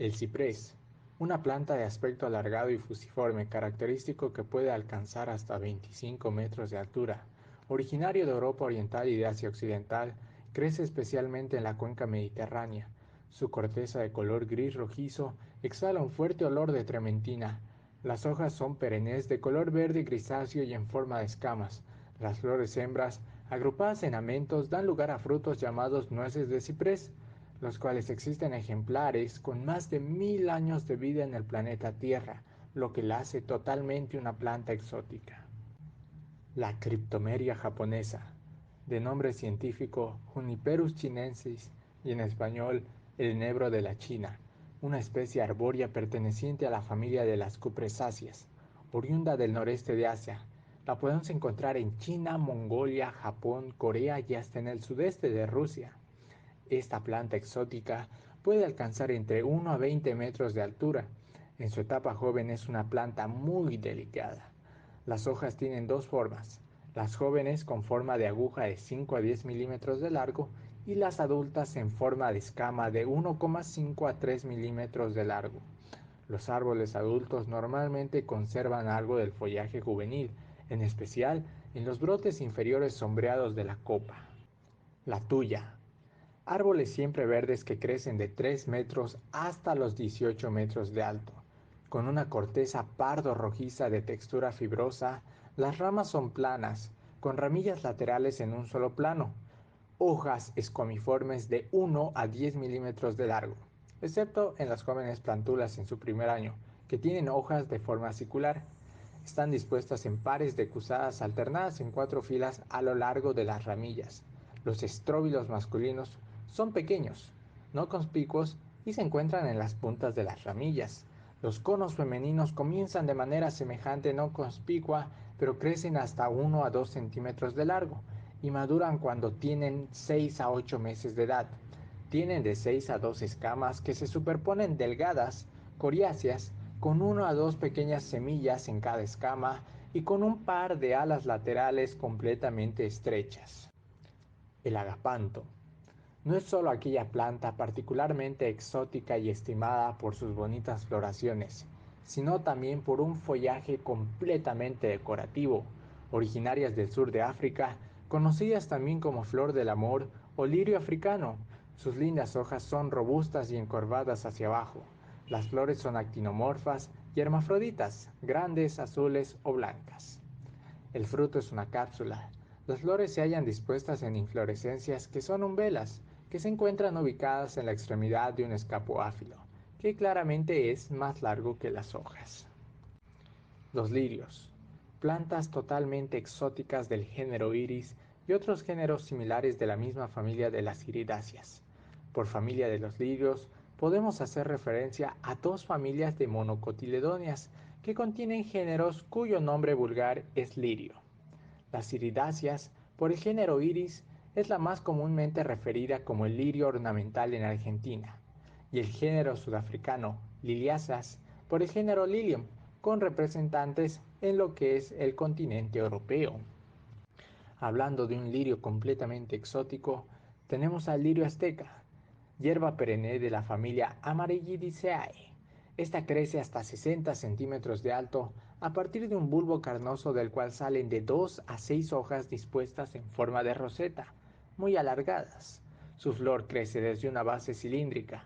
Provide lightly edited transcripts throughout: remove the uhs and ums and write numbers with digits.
El ciprés, una planta de aspecto alargado y fusiforme, característico que puede alcanzar hasta 25 metros de altura. Originario de Europa Oriental y de Asia Occidental, crece especialmente en la cuenca mediterránea. Su corteza de color gris rojizo exhala un fuerte olor de trementina. Las hojas son perennes de color verde grisáceo y en forma de escamas. Las flores hembras, agrupadas en amentos, dan lugar a frutos llamados nueces de ciprés, los cuales existen ejemplares con más de 1000 años de vida en el planeta Tierra, lo que la hace totalmente una planta exótica. La Cryptomeria japonesa, de nombre científico Juniperus chinensis y en español el enebro de la China, una especie arbórea perteneciente a la familia de las cupresáceas, oriunda del noreste de Asia. La podemos encontrar en China, Mongolia, Japón, Corea y hasta en el sudeste de Rusia. Esta planta exótica puede alcanzar entre 1 a 20 metros de altura. En su etapa joven es una planta muy delicada. Las hojas tienen dos formas, las jóvenes con forma de aguja de 5 a 10 milímetros de largo y las adultas en forma de escama de 1,5 a 3 milímetros de largo. Los árboles adultos normalmente conservan algo del follaje juvenil, en especial en los brotes inferiores sombreados de la copa. La tuya. Árboles siempre verdes que crecen de 3 metros hasta los 18 metros de alto. Con una corteza pardo rojiza de textura fibrosa, las ramas son planas, con ramillas laterales en un solo plano, hojas escomiformes de 1 a 10 milímetros de largo, excepto en las jóvenes plántulas en su primer año, que tienen hojas de forma circular. Están dispuestas en pares decusadas alternadas en 4 filas a lo largo de las ramillas. Los estróbilos masculinos son pequeños, no conspicuos y se encuentran en las puntas de las ramillas. Los conos femeninos comienzan de manera semejante no conspicua, pero crecen hasta 1 a 2 centímetros de largo y maduran cuando tienen 6 a 8 meses de edad. Tienen de 6 a 2 escamas que se superponen delgadas, coriáceas, con 1 a 2 pequeñas semillas en cada escama y con un par de alas laterales completamente estrechas. El agapanto no es solo aquella planta particularmente exótica y estimada por sus bonitas floraciones, sino también por un follaje completamente decorativo, originarias del sur de África, conocidas también como flor del amor o lirio africano. Sus lindas hojas son robustas y encorvadas hacia abajo. Las flores son actinomorfas y hermafroditas, grandes, azules o blancas. El fruto es una cápsula. Las flores se hallan dispuestas en inflorescencias que son umbelas, que se encuentran ubicadas en la extremidad de un escapoáfilo, que claramente es más largo que las hojas. Los lirios, plantas totalmente exóticas del género Iris y otros géneros similares de la misma familia de las iridáceas. Por familia de los lirios podemos hacer referencia a dos familias de monocotiledóneas que contienen géneros cuyo nombre vulgar es lirio. Las iridáceas, por el género Iris, es la más comúnmente referida como el lirio ornamental en Argentina, y el género sudafricano Liliáceas, por el género Lilium, con representantes en lo que es el continente europeo. Hablando de un lirio completamente exótico, tenemos al lirio azteca, hierba perenne de la familia Amaryllidaceae. Esta crece hasta 60 centímetros de alto a partir de un bulbo carnoso del cual salen de 2 a 6 hojas dispuestas en forma de roseta, muy alargadas. Su flor crece desde una base cilíndrica,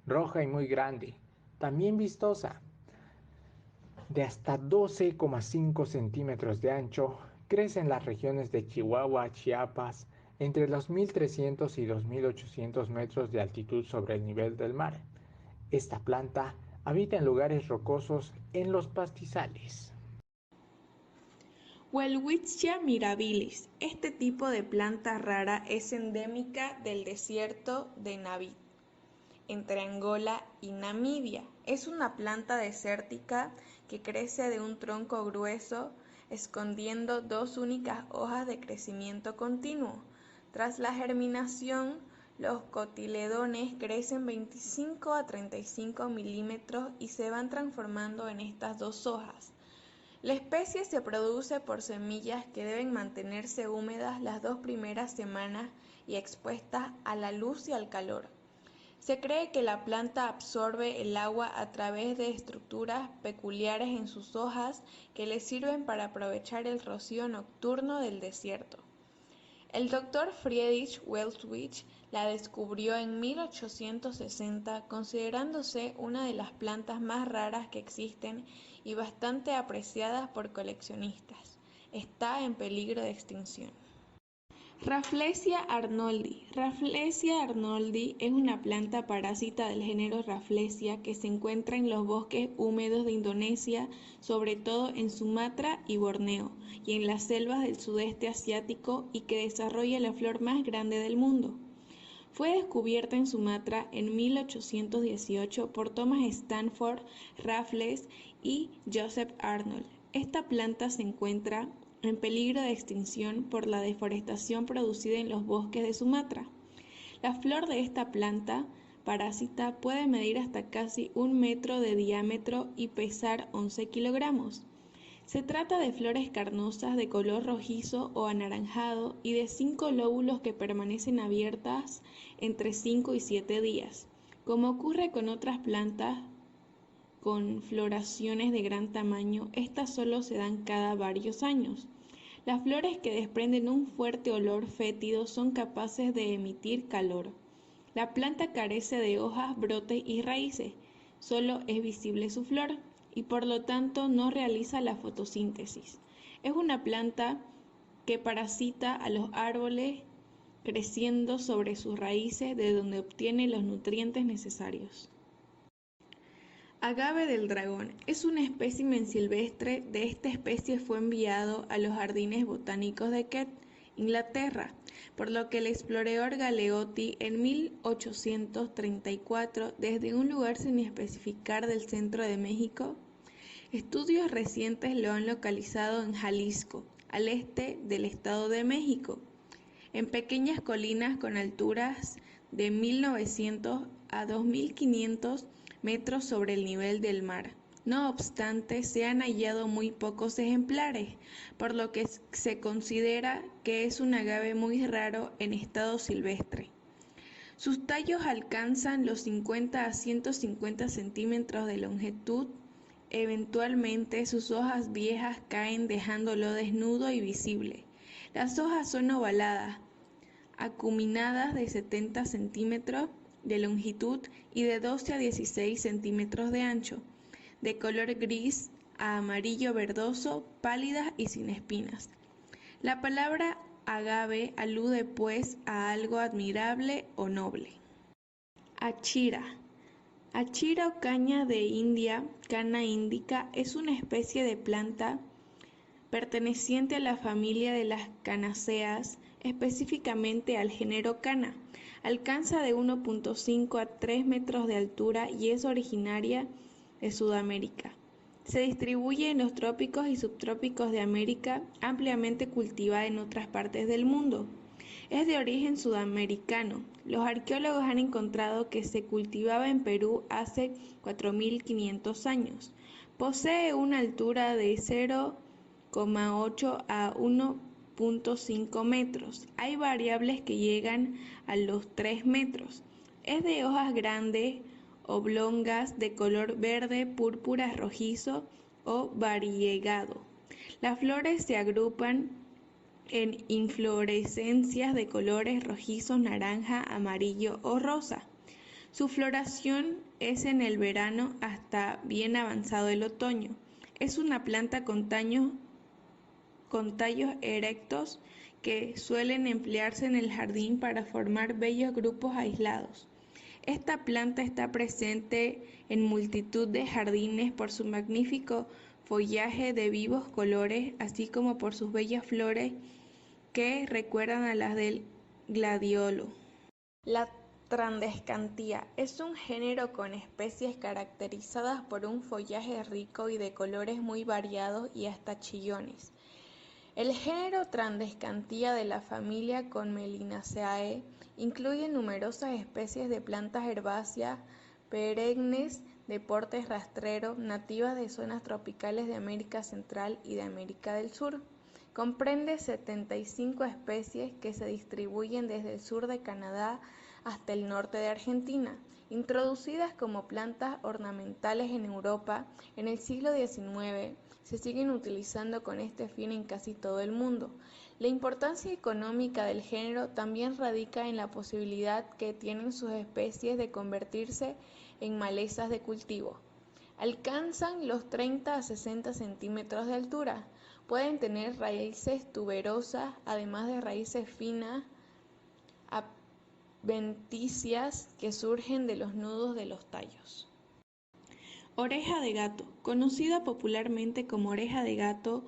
roja y muy grande, también vistosa, de hasta 12,5 centímetros de ancho, crece en las regiones de Chihuahua, Chiapas, entre los 1300 y 2800 metros de altitud sobre el nivel del mar. Esta planta habita en lugares rocosos en los pastizales. Welwitschia mirabilis. Este tipo de planta rara es endémica del desierto de Namib, entre Angola y Namibia. Es una planta desértica que crece de un tronco grueso, escondiendo dos únicas hojas de crecimiento continuo. Tras la germinación, los cotiledones crecen 25 a 35 milímetros y se van transformando en estas dos hojas. La especie se produce por semillas que deben mantenerse húmedas las 2 primeras semanas y expuestas a la luz y al calor. Se cree que la planta absorbe el agua a través de estructuras peculiares en sus hojas que le sirven para aprovechar el rocío nocturno del desierto. El doctor Friedrich Welswig la descubrió en 1860, considerándose una de las plantas más raras que existen y bastante apreciadas por coleccionistas. Está en peligro de extinción. Rafflesia arnoldi. Rafflesia arnoldi es una planta parásita del género Rafflesia que se encuentra en los bosques húmedos de Indonesia, sobre todo en Sumatra y Borneo, y en las selvas del sudeste asiático, y que desarrolla la flor más grande del mundo. Fue descubierta en Sumatra en 1818 por Thomas Stanford Raffles y Joseph Arnold. Esta planta se encuentra en peligro de extinción por la deforestación producida en los bosques de Sumatra. La flor de esta planta parásita puede medir hasta casi 1 metro de diámetro y pesar 11 kilogramos. Se trata de flores carnosas de color rojizo o anaranjado y de 5 lóbulos que permanecen abiertas entre 5 y 7 días. Como ocurre con otras plantas con floraciones de gran tamaño, estas solo se dan cada varios años. Las flores que desprenden un fuerte olor fétido son capaces de emitir calor. La planta carece de hojas, brotes y raíces, solo es visible su flor y por lo tanto no realiza la fotosíntesis. Es una planta que parasita a los árboles creciendo sobre sus raíces, de donde obtiene los nutrientes necesarios. Agave del dragón es un espécimen silvestre. De esta especie fue enviado a los jardines botánicos de Kent, Inglaterra, por lo que el explorador Galeotti en 1834, desde un lugar sin especificar del centro de México, estudios recientes lo han localizado en Jalisco, al este del Estado de México, en pequeñas colinas con alturas de 1900 a 2500 metros sobre el nivel del mar. No obstante, se han hallado muy pocos ejemplares, por lo que se considera que es un agave muy raro en estado silvestre. Sus tallos alcanzan los 50 a 150 centímetros de longitud. Eventualmente, sus hojas viejas caen dejándolo desnudo y visible. Las hojas son ovaladas, acuminadas de 70 centímetros de longitud y de 12 a 16 centímetros de ancho, de color gris a amarillo verdoso, pálidas y sin espinas. La palabra agave alude pues a algo admirable o noble. Achira. Achira o caña de India, cana índica, es una especie de planta perteneciente a la familia de las canáceas, específicamente al género Cana. Alcanza de 1.5 a 3 metros de altura y es originaria de Sudamérica. Se distribuye en los trópicos y subtrópicos de América, ampliamente cultivada en otras partes del mundo. Es de origen sudamericano. Los arqueólogos han encontrado que se cultivaba en Perú hace 4.500 años. Posee una altura de 0,8 a 1.5 metros. Hay variables que llegan a los 3 metros. Es de hojas grandes, oblongas, de color verde, púrpura, rojizo o variegado. Las flores se agrupan en inflorescencias de colores rojizos, naranja, amarillo o rosa. Su floración es en el verano hasta bien avanzado el otoño. Es una planta con tallos erectos que suelen emplearse en el jardín para formar bellos grupos aislados. Esta planta está presente en multitud de jardines por su magnífico follaje de vivos colores, así como por sus bellas flores que recuerdan a las del gladiolo. La Transdescantía es un género con especies caracterizadas por un follaje rico y de colores muy variados y hasta chillones. El género Transdescantía de la familia Conmelinaceae incluye numerosas especies de plantas herbáceas perennes de porte rastrero, nativas de zonas tropicales de América Central y de América del Sur. Comprende 75 especies que se distribuyen desde el sur de Canadá hasta el norte de Argentina. Introducidas como plantas ornamentales en Europa en el siglo XIX, se siguen utilizando con este fin en casi todo el mundo. La importancia económica del género también radica en la posibilidad que tienen sus especies de convertirse en malezas de cultivo. Alcanzan los 30 a 60 centímetros de altura. Pueden tener raíces tuberosas, además de raíces finas, adventicias que surgen de los nudos de los tallos. Oreja de gato, conocida popularmente como oreja de gato,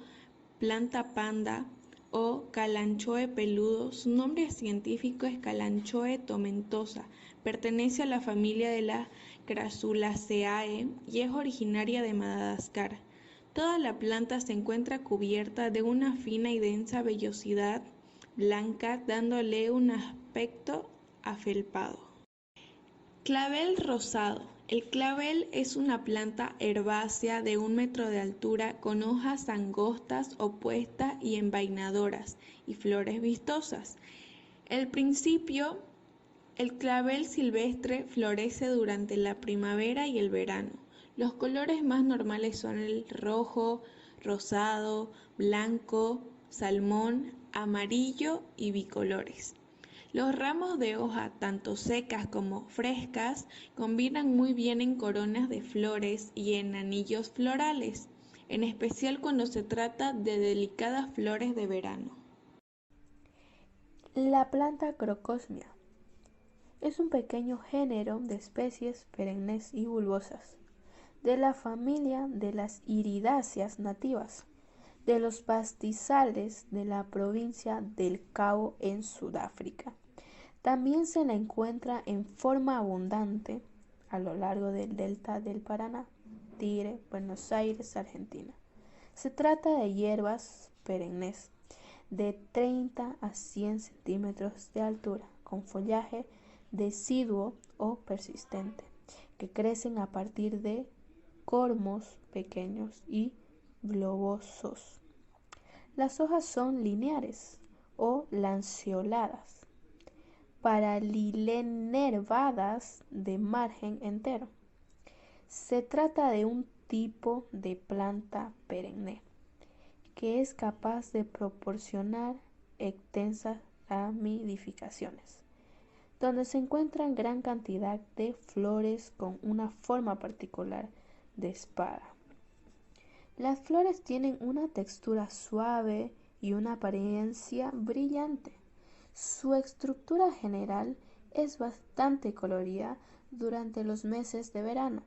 planta panda o calanchoe peludo, su nombre científico es Kalanchoe tomentosa, pertenece a la familia de las Crassulaceae y es originaria de Madagascar. Toda la planta se encuentra cubierta de una fina y densa vellosidad blanca, dándole un aspecto afelpado. Clavel rosado. El clavel es una planta herbácea de 1 metro de altura con hojas angostas, opuestas y envainadoras y flores vistosas. El clavel silvestre florece durante la primavera y el verano. Los colores más normales son el rojo, rosado, blanco, salmón, amarillo y bicolores. Los ramos de hoja, tanto secas como frescas, combinan muy bien en coronas de flores y en anillos florales, en especial cuando se trata de delicadas flores de verano. La planta Crocosmia es un pequeño género de especies perennes y bulbosas, de la familia de las iridáceas nativas, de los pastizales de la provincia del Cabo en Sudáfrica. También se la encuentra en forma abundante a lo largo del delta del Paraná, Tigre, Buenos Aires, Argentina. Se trata de hierbas perennes de 30 a 100 centímetros de altura, con follaje deciduo o persistente, que crecen a partir de cormos pequeños y globosos. Las hojas son lineares o lanceoladas, paralinenervadas de margen entero. Se trata de un tipo de planta perenne que es capaz de proporcionar extensas ramificaciones, donde se encuentran gran cantidad de flores con una forma particular de espada. Las flores tienen una textura suave y una apariencia brillante. Su estructura general es bastante colorida durante los meses de verano.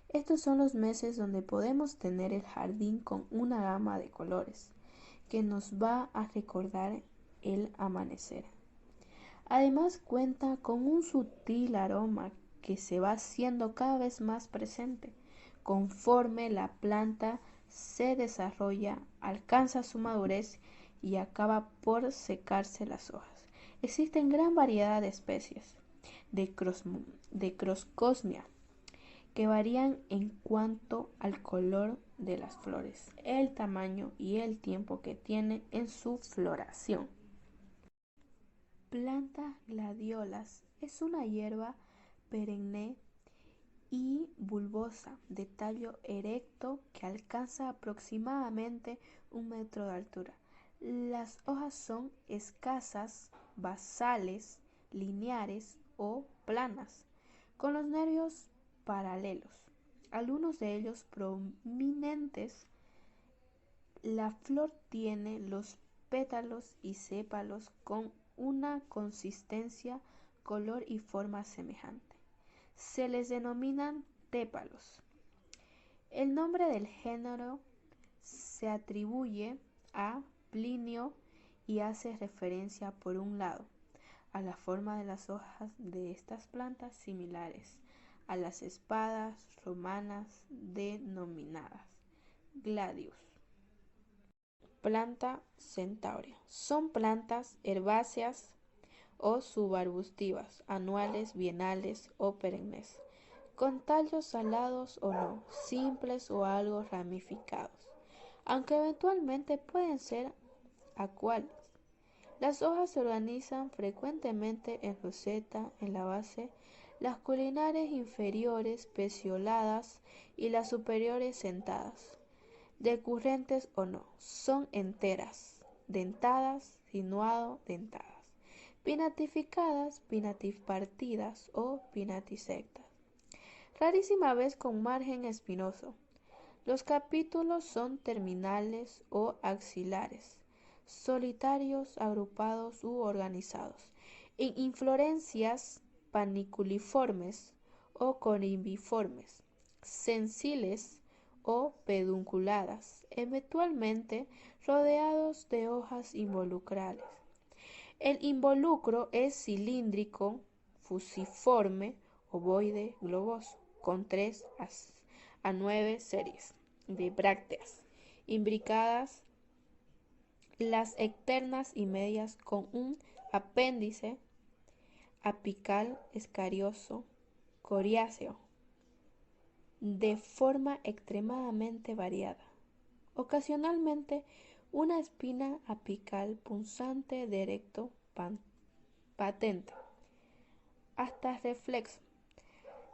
Estos son los meses donde podemos tener el jardín con una gama de colores que nos va a recordar el amanecer. Además cuenta con un sutil aroma que se va haciendo cada vez más presente conforme la planta se desarrolla, alcanza su madurez y acaba por secarse las hojas. Existen gran variedad de especies de Crocosmia que varían en cuanto al color de las flores, el tamaño y el tiempo que tiene en su floración. Planta gladiolas es una hierba perenne y bulbosa de tallo erecto que alcanza aproximadamente 1 metro de altura. Las hojas son escasas, basales, lineares o planas, con los nervios paralelos, algunos de ellos prominentes. La flor tiene los pétalos y sépalos con una consistencia, color y forma semejante. Se les denominan tépalos. El nombre del género se atribuye a Plinio y hace referencia, por un lado, a la forma de las hojas de estas plantas similares a las espadas romanas denominadas gladius. Planta centaurea. Son plantas herbáceas o subarbustivas, anuales, bienales o perennes, con tallos alados o no, simples o algo ramificados, aunque eventualmente pueden ser acuales. Las hojas se organizan frecuentemente en roseta en la base. las culinares inferiores pecioladas y las superiores sentadas, decurrentes o no, son enteras, dentadas, sinuado-dentadas, pinatificadas, pinatipartidas o pinatisectas. Rarísima vez con margen espinoso. Los capítulos son terminales o axilares, solitarios, agrupados u organizados, en inflorescencias paniculiformes o corimbiformes, sensiles o pedunculadas, eventualmente rodeados de hojas involucrales. El involucro es cilíndrico, fusiforme, ovoide, globoso, con 3 a 9 series de brácteas imbricadas, las externas y medias con un apéndice apical escarioso coriáceo de forma extremadamente variada, ocasionalmente una espina apical punzante directo patente, hasta reflexo.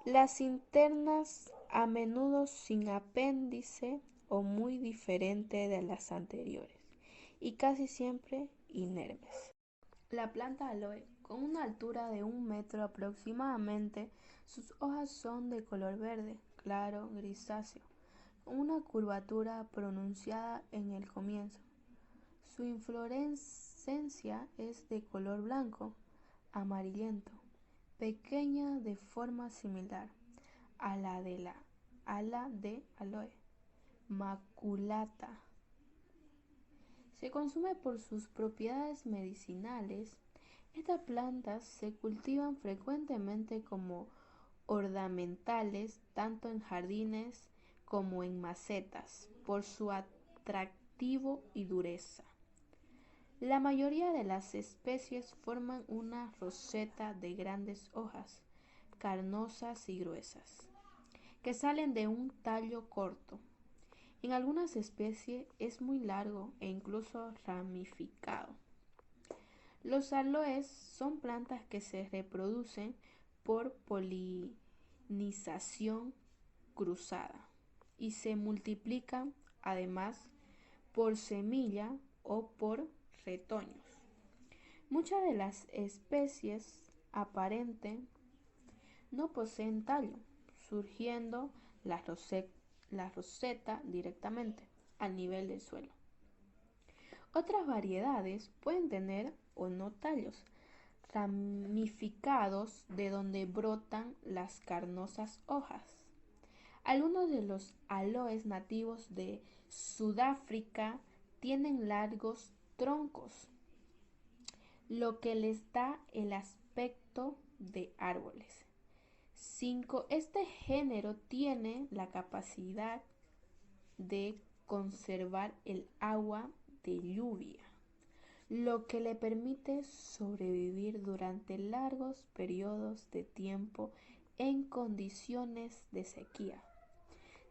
Las internas a menudo sin apéndice o muy diferente de las anteriores y casi siempre inermes. La planta aloe, con una altura de 1 metro aproximadamente, sus hojas son de color verde, claro, grisáceo, con una curvatura pronunciada en el comienzo. Su inflorescencia es de color blanco, amarillento, pequeña de forma similar a la de aloe maculata. Se consume por sus propiedades medicinales. Estas plantas se cultivan frecuentemente como ornamentales tanto en jardines como en macetas por su atractivo y dureza. La mayoría de las especies forman una roseta de grandes hojas, carnosas y gruesas, que salen de un tallo corto. En algunas especies es muy largo e incluso ramificado. Los aloes son plantas que se reproducen por polinización cruzada y se multiplican además por semilla o por retoños. Muchas de las especies aparentes no poseen tallo, surgiendo la roseta directamente al nivel del suelo. Otras variedades pueden tener o no tallos ramificados de donde brotan las carnosas hojas. Algunos de los aloes nativos de Sudáfrica tienen largos troncos, lo que les da el aspecto de árboles. 5. Este género tiene la capacidad de conservar el agua de lluvia, lo que le permite sobrevivir durante largos periodos de tiempo en condiciones de sequía.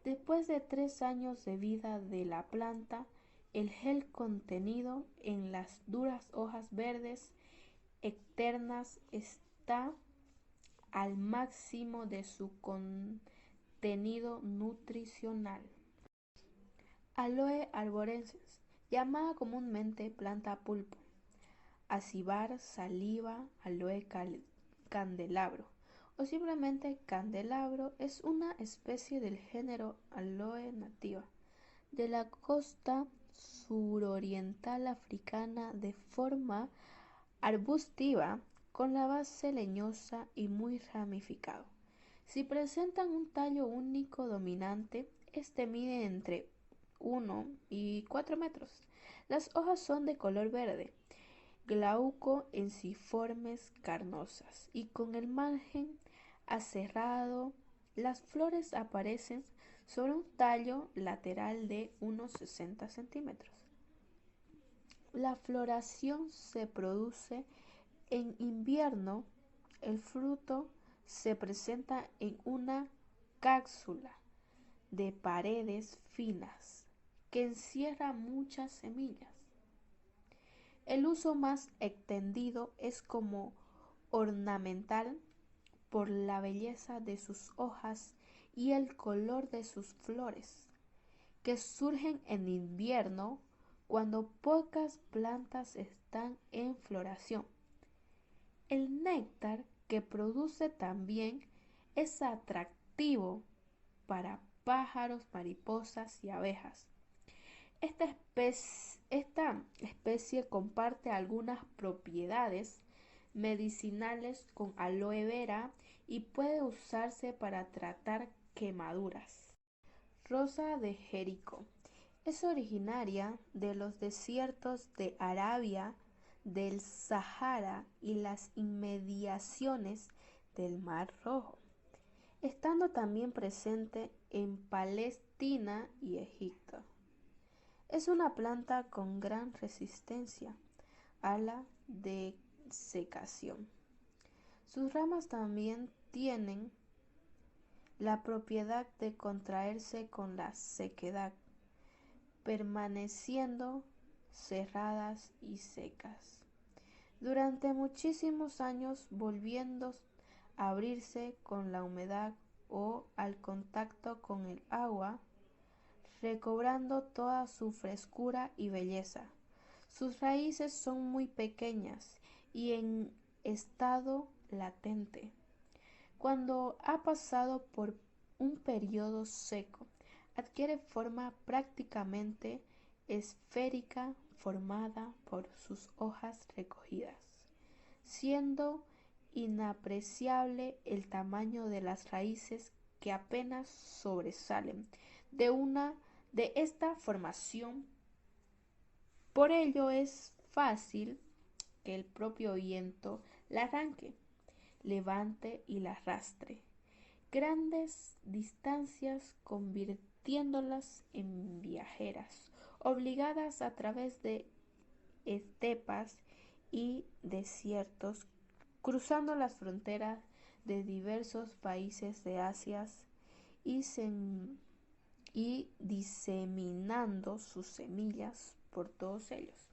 Después de 3 años de vida de la planta, el gel contenido en las duras hojas verdes externas está al máximo de su contenido nutricional. Aloe arborescens, llamada comúnmente planta pulpo, Acibar sativa, aloe candelabro o simplemente candelabro, es una especie del género Aloe nativa de la costa suroriental africana de forma arbustiva con la base leñosa y muy ramificado. Si presentan un tallo único dominante, este mide entre 1 y 4 metros. Las hojas son de color verde, glauco enciformes carnosas y con el margen aserrado. Las flores aparecen sobre un tallo lateral de unos 60 centímetros. La floración se produce en invierno. El fruto se presenta en una cápsula de paredes finas que encierra muchas semillas. El uso más extendido es como ornamental por la belleza de sus hojas y el color de sus flores, que surgen en invierno cuando pocas plantas están en floración. El néctar que produce también es atractivo para pájaros, mariposas y abejas. Esta especie comparte algunas propiedades medicinales con aloe vera y puede usarse para tratar quemaduras. Rosa de Jericó es originaria de los desiertos de Arabia, del Sahara y las inmediaciones del Mar Rojo, estando también presente en Palestina y Egipto. Es una planta con gran resistencia a la desecación. Sus ramas también tienen la propiedad de contraerse con la sequedad, permaneciendo cerradas y secas durante muchísimos años, volviendo a abrirse con la humedad o al contacto con el agua, recobrando toda su frescura y belleza. Sus raíces son muy pequeñas y en estado latente. Cuando ha pasado por un periodo seco, adquiere forma prácticamente esférica formada por sus hojas recogidas, siendo inapreciable el tamaño de las raíces que apenas sobresalen de esta formación. Por ello es fácil que el propio viento la arranque, levante y la arrastre grandes distancias, convirtiéndolas en viajeras, obligadas a través de estepas y desiertos, cruzando las fronteras de diversos países de Asia y, y diseminando sus semillas por todos ellos.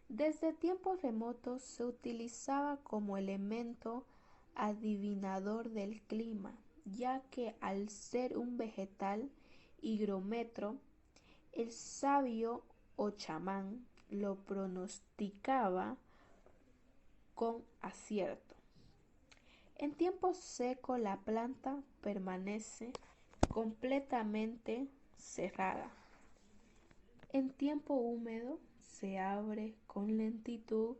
Desde tiempos remotos se utilizaba como elemento adivinador del clima, ya que al ser un vegetal higrómetro, el sabio o chamán lo pronosticaba con acierto. En tiempo seco la planta permanece completamente cerrada. En tiempo húmedo se abre con lentitud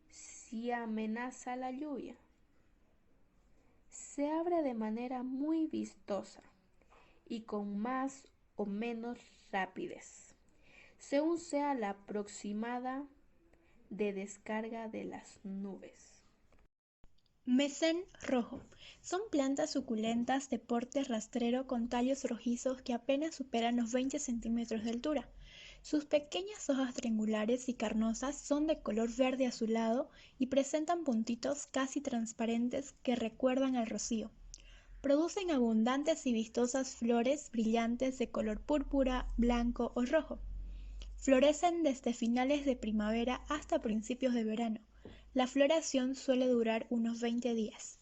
si amenaza la lluvia. Se abre de manera muy vistosa y con más o menos rapidez, según sea la aproximada de descarga de las nubes. Mesén rojo. Son plantas suculentas de porte rastrero con tallos rojizos que apenas superan los 20 centímetros de altura. Sus pequeñas hojas triangulares y carnosas son de color verde azulado y presentan puntitos casi transparentes que recuerdan al rocío. Producen abundantes y vistosas flores brillantes de color púrpura, blanco o rojo. Florecen desde finales de primavera hasta principios de verano. La floración suele durar unos 20 días.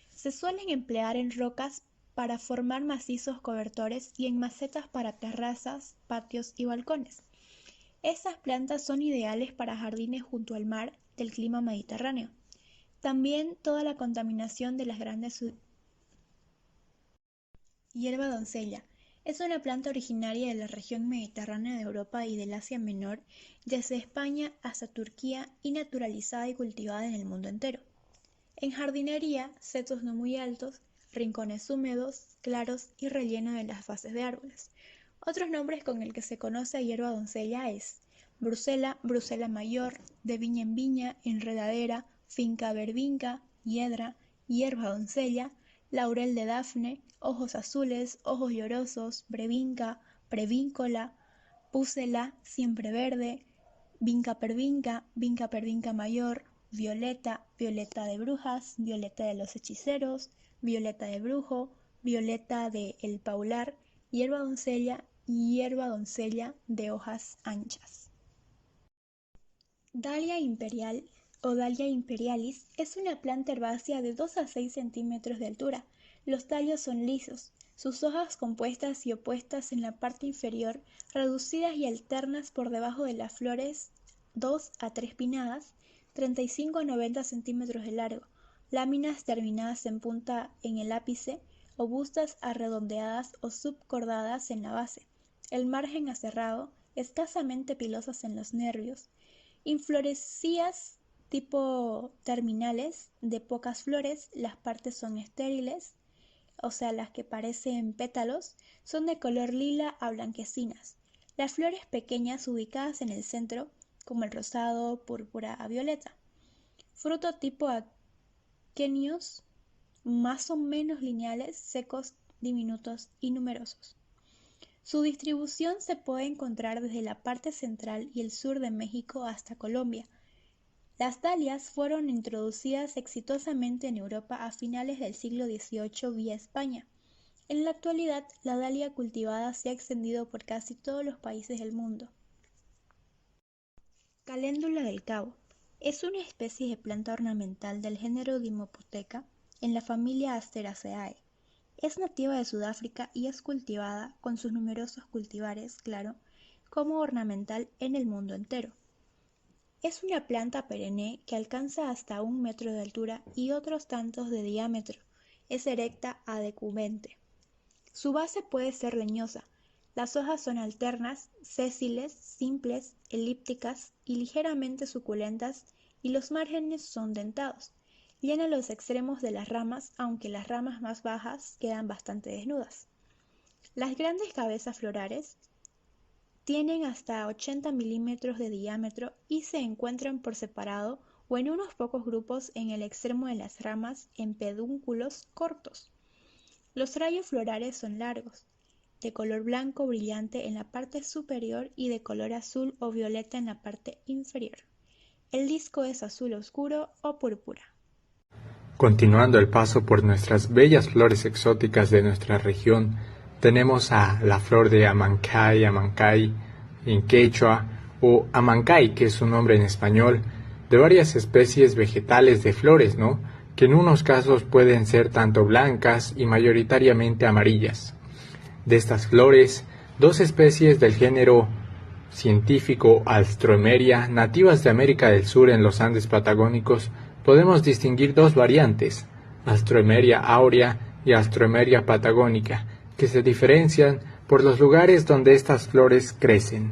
Se suelen emplear en rocas para formar macizos cobertores y en macetas para terrazas, patios y balcones. Estas plantas son ideales para jardines junto al mar del clima mediterráneo. También toda la contaminación de las grandes Hierba doncella. Es una planta originaria de la región mediterránea de Europa y del Asia Menor, desde España hasta Turquía y naturalizada y cultivada en el mundo entero. En jardinería, setos no muy altos, rincones húmedos, claros y relleno de las bases de árboles. Otros nombres con el que se conoce a hierba doncella es brusela, brusela mayor, de viña en viña, enredadera, finca verbinca, hiedra, hierba doncella, laurel de Dafne, ojos azules, ojos llorosos, brevinca, prevíncola, púcela, siempre verde, vinca pervinca mayor, violeta, violeta de brujas, violeta de los hechiceros, violeta de brujo, violeta de el paular, hierba doncella y hierba doncella de hojas anchas. Dalia imperial o Dahlia imperialis, es una planta herbácea de 2 a 6 centímetros de altura. Los tallos son lisos, sus hojas compuestas y opuestas en la parte inferior, reducidas y alternas por debajo de las flores, 2 a 3 pinnadas, 35 a 90 centímetros de largo, láminas terminadas en punta en el ápice, obustas a redondeadas o subcordadas en la base, el margen aserrado, escasamente pilosas en los nervios, inflorescías tipo terminales, de pocas flores, las partes son estériles, o sea, las que parecen pétalos, son de color lila a blanquecinas. Las flores pequeñas ubicadas en el centro, como el rosado, púrpura a violeta. Fruto tipo aquenios, más o menos lineales, secos, diminutos y numerosos. Su distribución se puede encontrar desde la parte central y el sur de México hasta Colombia. Las dalias fueron introducidas exitosamente en Europa a finales del siglo XVIII vía España. En la actualidad, la dalia cultivada se ha extendido por casi todos los países del mundo. Caléndula del Cabo es una especie de planta ornamental del género Dimophotheca en la familia Asteraceae. Es nativa de Sudáfrica y es cultivada, con sus numerosos cultivares, claro, como ornamental en el mundo entero. Es una planta perenne que alcanza hasta 1 metro de altura y otros tantos de diámetro. Es erecta a decumbente. Su base puede ser leñosa. Las hojas son alternas, sésiles, simples, elípticas y ligeramente suculentas, y los márgenes son dentados. Llena los extremos de las ramas, aunque las ramas más bajas quedan bastante desnudas. Las grandes cabezas florales tienen hasta 80 milímetros de diámetro y se encuentran por separado o en unos pocos grupos en el extremo de las ramas en pedúnculos cortos. Los rayos florales son largos, de color blanco brillante en la parte superior y de color azul o violeta en la parte inferior. El disco es azul oscuro o púrpura. Continuando el paso por nuestras bellas flores exóticas de nuestra región, tenemos a la flor de Amancay en quechua, o Amancay, que es su nombre en español, de varias especies vegetales de flores, ¿no? Que en unos casos pueden ser tanto blancas y mayoritariamente amarillas. De estas flores, 2 especies del género científico Alstroemeria, nativas de América del Sur en los Andes patagónicos, podemos distinguir 2 variantes, Alstroemeria aurea y Alstroemeria patagónica, que se diferencian por los lugares donde estas flores crecen.